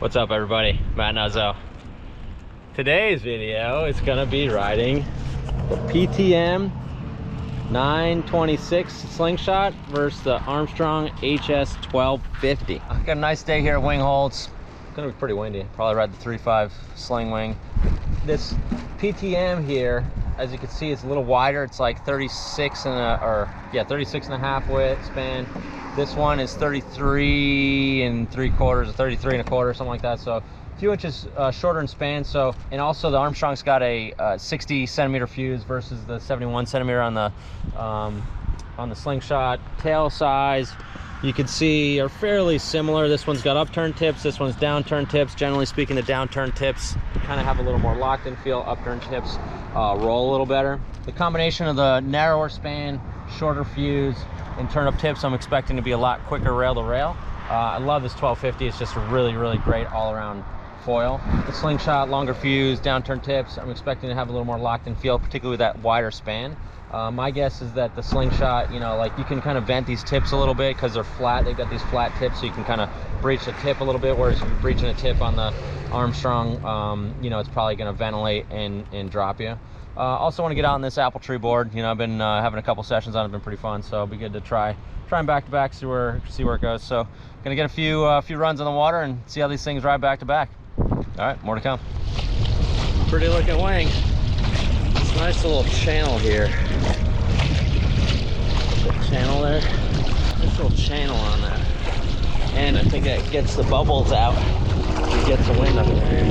What's up, everybody? Matt Nuzzo. Today's video is gonna be riding the PTM 926 Slingshot versus the Armstrong HS1250. I got a nice day here at Wing Holds. It's gonna be pretty windy. Probably ride the 3.5 sling wing. This PTM here, as you can see, it's a little wider. It's like 36 and a half width span. This one is 33 3/4 or 33 1/4, something like that. So a few inches shorter in span. So, and also the Armstrong's got a 60 centimeter fuse versus the 71 centimeter on the Slingshot. Tail size, you can see, are fairly similar. This one's got upturn tips, this one's downturn tips. Generally speaking, the downturn tips kind of have a little more locked in feel. Upturn tips roll a little better. The combination of the narrower span, shorter fuse, and turn-up tips, I'm expecting to be a lot quicker rail to rail. I love this 1250. It's just a really, really great all-around foil. The Slingshot, longer fuse, downturn tips, I'm expecting to have a little more locked in feel, particularly with that wider span. My guess is that the Slingshot, you know, like you can kind of vent these tips a little bit because they're flat. They've got these flat tips, so you can kind of breach the tip a little bit, whereas if you're breaching a tip on the Armstrong, you know, it's probably going to ventilate and drop you. Also want to get out on this apple tree board. You know, I've been having a couple sessions on it. Been pretty fun, so it'll be good to try them back to back, see where it goes. So gonna get a few runs on the water and see how these things ride back to back. All right, more to come. Pretty looking wing. It's a nice little channel here. The channel there. Nice little channel on that. And I think that gets the bubbles out. It gets the wind up there.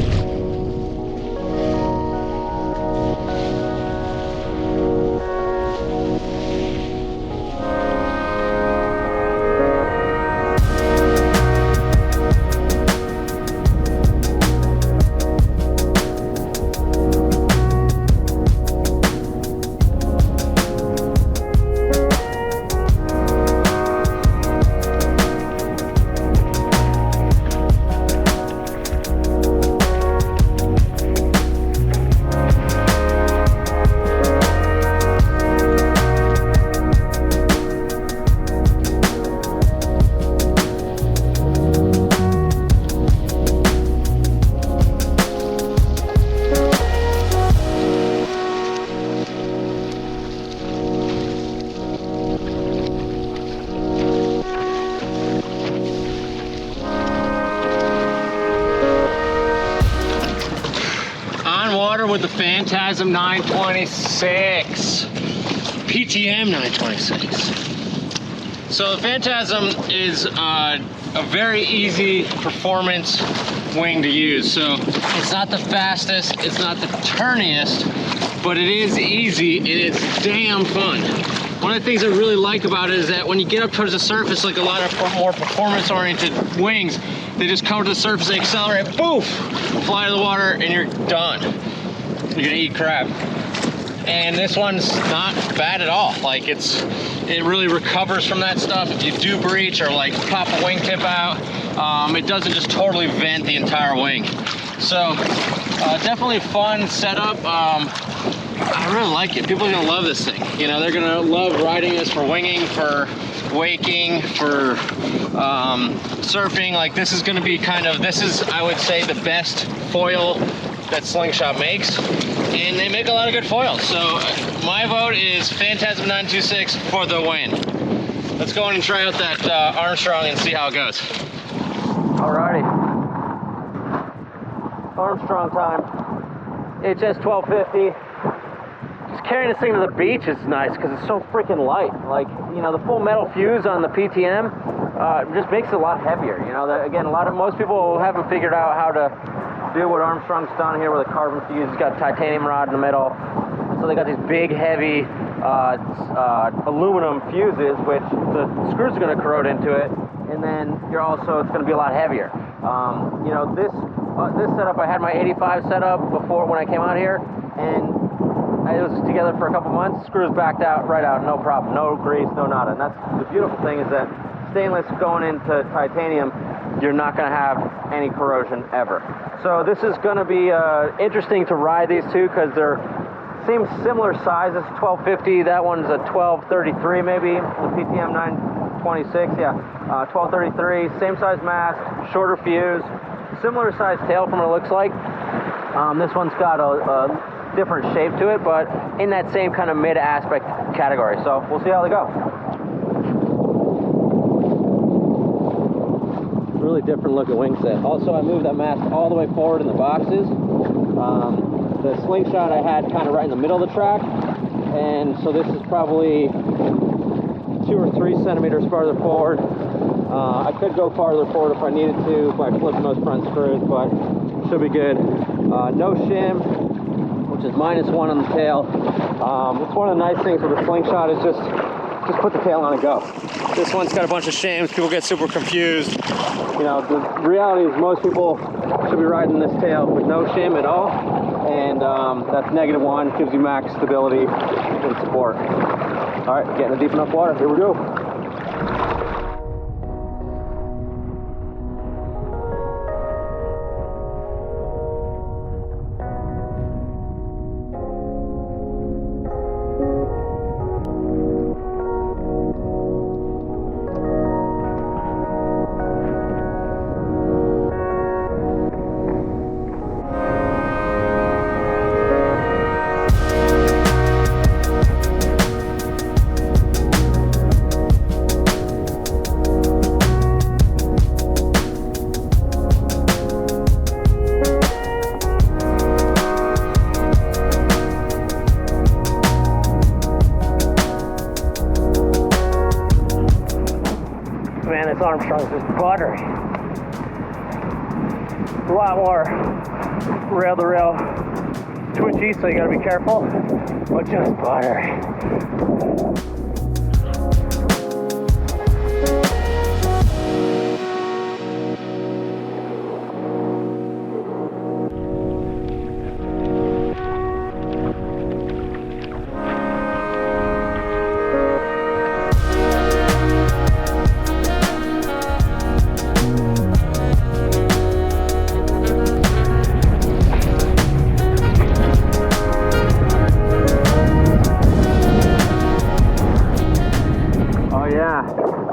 With the Phantasm 926 PTM 926. So the Phantasm is a very easy performance wing to use. So it's not the fastest, it's not the turniest, but it is easy and it's damn fun. One of the things I really like about it is that when you get up towards the surface, like a lot of more performance-oriented wings, they just come to the surface, they accelerate, poof, fly to the water, and you're done. You're gonna eat crap. And this one's not bad at all. Like it really recovers from that stuff. If you do breach or like pop a wingtip out, it doesn't just totally vent the entire wing. So definitely a fun setup. I really like it. People are gonna love this thing. You know, they're gonna love riding this for winging, for waking, for surfing. Like this is gonna be this is, I would say, the best foil that Slingshot makes, and they make a lot of good foils. So my vote is Phantasm 926 for the win. Let's go in and try out that Armstrong and see how it goes. Alrighty, Armstrong time. HS1250. Just carrying this thing to the beach is nice because it's so freaking light. Like, you know, the full metal fuse on the PTM just makes it a lot heavier. You know, again, most people haven't figured out how to do what Armstrong's done here with a carbon fuse. It's got a titanium rod in the middle. So they got these big, heavy aluminum fuses, which the screws are going to corrode into it. And then it's going to be a lot heavier. You know, this setup, I had my 85 setup before when I came out here, and it was together for a couple months. Screws backed out, right out, no problem. No grease, no nada. And that's the beautiful thing, is that stainless going into titanium, you're not going to have any corrosion ever. So this is going to be interesting to ride these two because they're seem similar sizes. 1250, that one's a 1233 maybe. The PTM 926, yeah, 1233, same size mast, shorter fuse. Similar size tail from what it looks like. This one's got a different shape to it, but in that same kind of mid aspect category. So we'll see how they go. Really different looking wing set. Also, I moved that mast all the way forward in the boxes. The Slingshot I had kind of right in the middle of the track, and so this is probably 2 or 3 centimeters farther forward. I could go farther forward if I needed to by flipping those front screws, but should be good. No shim, which is -1 on the tail. It's one of the nice things with the Slingshot is just put the tail on and go. This one's got a bunch of shims. People get super confused. You know, the reality is most people should be riding this tail with no shim at all, and that's -1, gives you max stability and support. All right, getting in deep enough water. Here we go. Man, this Armstrong's just buttery. A lot more rail-to-rail twitchy, so you gotta be careful, but just buttery.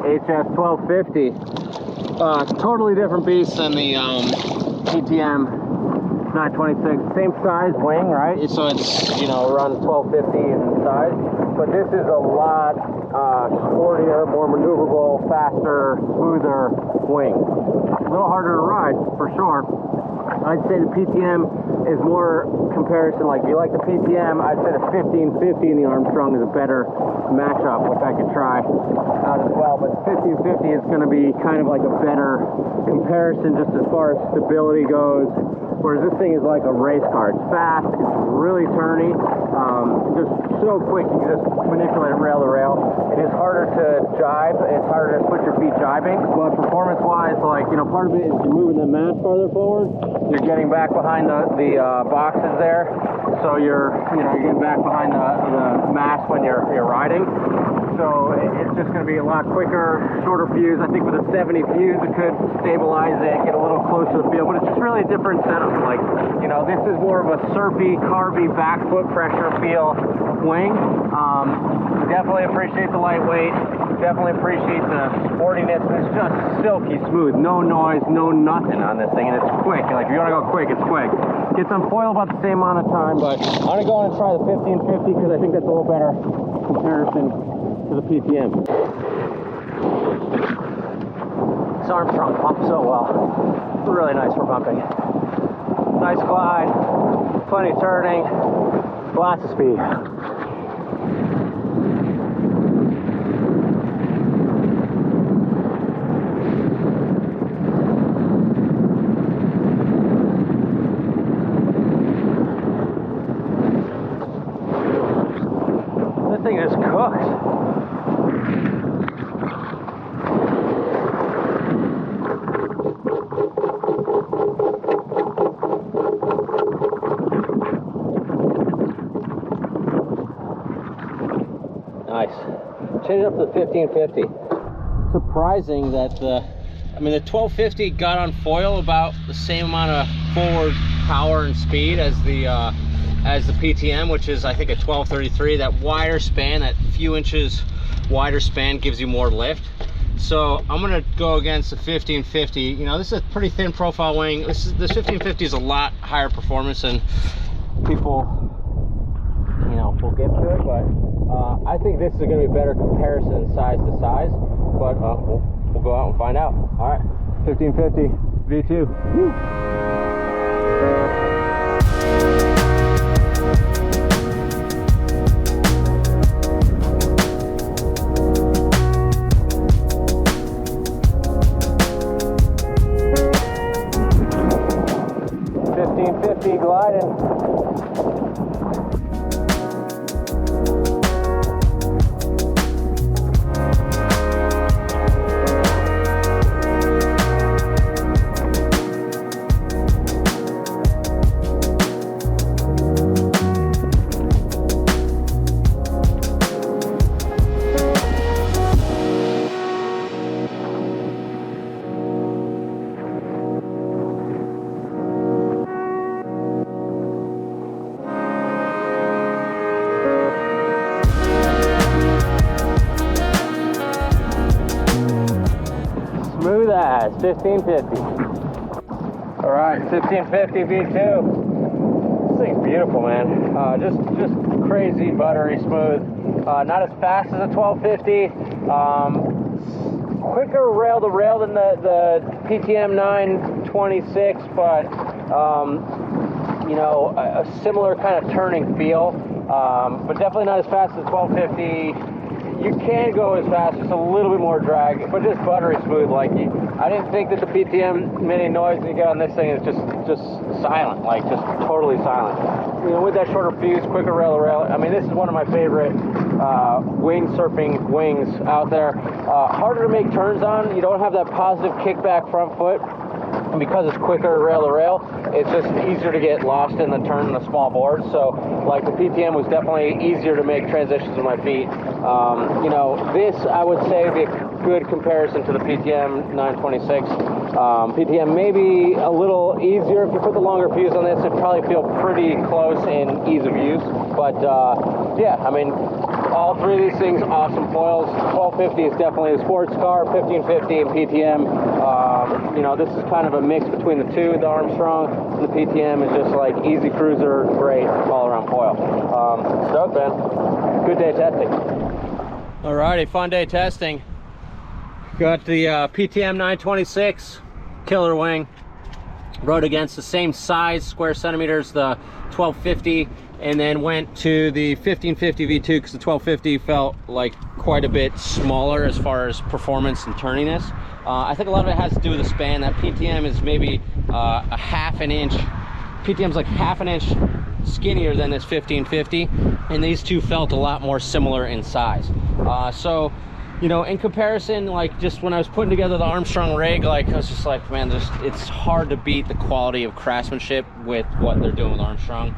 HS1250, totally different beast than the PTM 926. Same size wing, right? So it's, you know, around 1250 in size, but this is a lot sportier, more maneuverable, faster, smoother wing. A little harder to ride for sure. I'd say the PTM is more comparison, like if you like the PTM, I'd say the 1550 in the Armstrong is a better matchup, which I could try out as well. But the 1550 is going to be kind of like a better comparison just as far as stability goes, whereas this thing is like a race car. It's fast, it's really turny, just so quick. You can just manipulate rail to rail. It is harder to jibe, it's harder to switch your feet jibing, but performance wise, like, you know, part of it is you're moving the mat farther forward, you're getting back behind the boxes there, so you're getting back behind the mast when you're riding. So it's just going to be a lot quicker, shorter fuse. I think with a 70 fuse, it could stabilize it, get a little closer to the field, but it's just really a different setup. Like, you know, this is more of a surfy, carby, back foot pressure feel wing. Definitely appreciate the lightweight. Definitely appreciate the sportiness. It's just silky smooth, no noise, no nothing on this thing, and it's quick. Like, if you want to go quick, it's quick. Gets on foil about the same amount of time, but I'm going to go on and try the 1550 because I think that's a little better comparison to the PTM. This Armstrong pumps so well. Really nice for pumping. Nice glide, plenty of turning, lots of speed. This thing is cooked. Nice. Change it up to the 1550. Surprising that the 1250 got on foil about the same amount of forward power and speed as the PTM, which is I think a 1233. That wider span, that few inches wider span, gives you more lift. so I'm gonna go against the 1550. You know, this is a pretty thin profile wing. This 1550 is a lot higher performance than people, you know, will give to it. But I think this is gonna be a better comparison size to size. But we'll go out and find out. All right, 1550 V2. Woo. Gliding. Smooth as 1550. All right, 1550 V2. This thing's beautiful, man. Just crazy buttery smooth. Not as fast as a 1250. Quicker rail to rail than the PTM 926, but you know, a similar kind of turning feel. But definitely not as fast as 1250. You can go as fast, just a little bit more drag, but just buttery smooth. Like, I didn't think that the PTM mini noise you get on this thing is just silent, like just totally silent. You know, with that shorter fuse, quicker rail to rail. I mean, this is one of my favorite wing surfing wings out there. Harder to make turns on. You don't have that positive kickback front foot. And because it's quicker rail to rail, it's just easier to get lost in the turn on a small board. So, like, the PTM was definitely easier to make transitions with my feet. You know, this I would say would be a good comparison to the PTM 926. PTM maybe a little easier. If you put the longer fuse on this, it'd probably feel pretty close in ease of use. But yeah, I mean, all three of these things, awesome foils. 1250 is definitely a sports car. 1550 and PTM, you know, this is kind of a mix between the two. The Armstrong and the PTM is just like easy cruiser, great all-around foil. Stoked, man. Good day testing. Alrighty, fun day testing. Got the PTM 926 killer wing. Rode against the same size, square centimeters, the 1250, and then went to the 1550 V2 because the 1250 felt like quite a bit smaller as far as performance and turniness. I think a lot of it has to do with the span. That PTM is maybe a half an inch. PTM's like half an inch skinnier than this 1550, and these two felt a lot more similar in size. So, you know, in comparison, like, just when I was putting together the Armstrong rig, like, I was just like, man, it's hard to beat the quality of craftsmanship with what they're doing with Armstrong.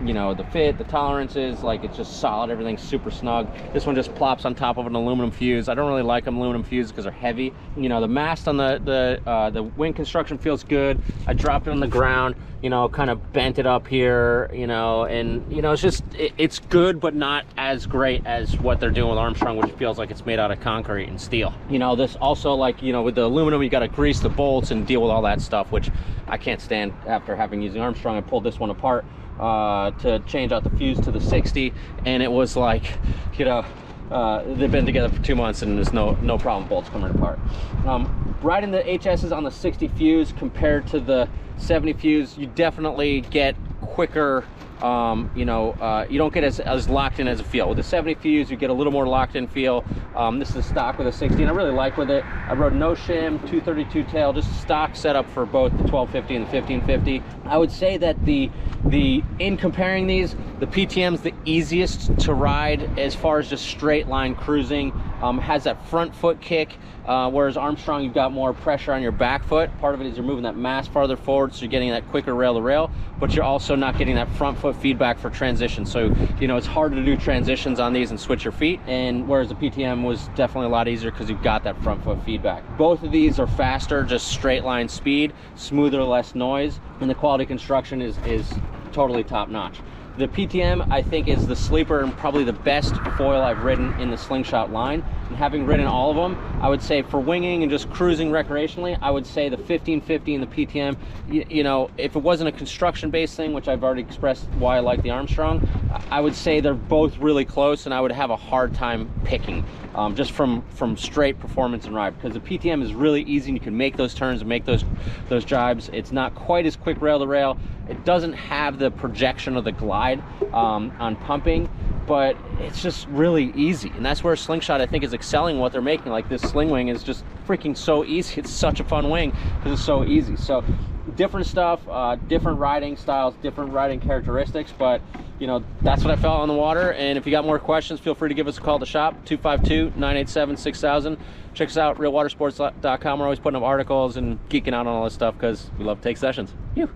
You know, the fit, the tolerances, like, it's just solid. Everything's super snug. This one just plops on top of an aluminum fuse. I don't really like aluminum fuses because they're heavy. You know, the mast on the wing construction feels good. I dropped it on the ground, you know, kind of bent it up here, you know, and, you know, it's just, it's good, but not as great as what they're doing with Armstrong, which feels like it's made out of concrete and steel. You know, this also, like, you know, with the aluminum, you got to grease the bolts and deal with all that stuff, which I can't stand after having using Armstrong. I pulled this one apart to change out the fuse to the 60, and it was like, you know, they've been together for 2 months and there's no problem bolts coming apart. Riding the HSs on the 60 fuse compared to the 70 fuse, you definitely get quicker, you know, you don't get as locked in as a feel. With the 70 fuse, you get a little more locked in feel. This is stock with a 60, and I really like with it. I rode no shim, 232 tail, just stock setup for both the 1250 and the 1550. I would say that in comparing these, the PTM's the easiest to ride as far as just straight line cruising. Has that front foot kick, whereas Armstrong, you've got more pressure on your back foot. Part of it is you're moving that mass farther forward, so you're getting that quicker rail to rail, but you're also not getting that front foot feedback for transition. So, you know, it's harder to do transitions on these and switch your feet, and whereas the PTM was definitely a lot easier because you've got that front foot feedback. Both of these are faster, just straight line speed, smoother, less noise, and the quality construction is totally top notch. The PTM, I think, is the sleeper and probably the best foil I've ridden in the Slingshot line. And having ridden all of them, I would say for winging and just cruising recreationally, I would say the 1550 and the PTM, you know, if it wasn't a construction-based thing, which I've already expressed why I like the Armstrong, I would say they're both really close, and I would have a hard time picking just from straight performance and ride, because the PTM is really easy and you can make those turns and make those jibes. It's not quite as quick rail to rail. It doesn't have the projection of the glide on pumping, but it's just really easy, and that's where Slingshot, I think, is excelling what they're making. Like, this sling wing is just freaking so easy. It's such a fun wing because it's so easy. So different stuff, different riding styles, different riding characteristics, but you know, that's what I felt on the water. And if you got more questions, feel free to give us a call at the shop, 252-987-6000. Check us out, realwatersports.com. We're always putting up articles and geeking out on all this stuff because we love to take sessions. Phew.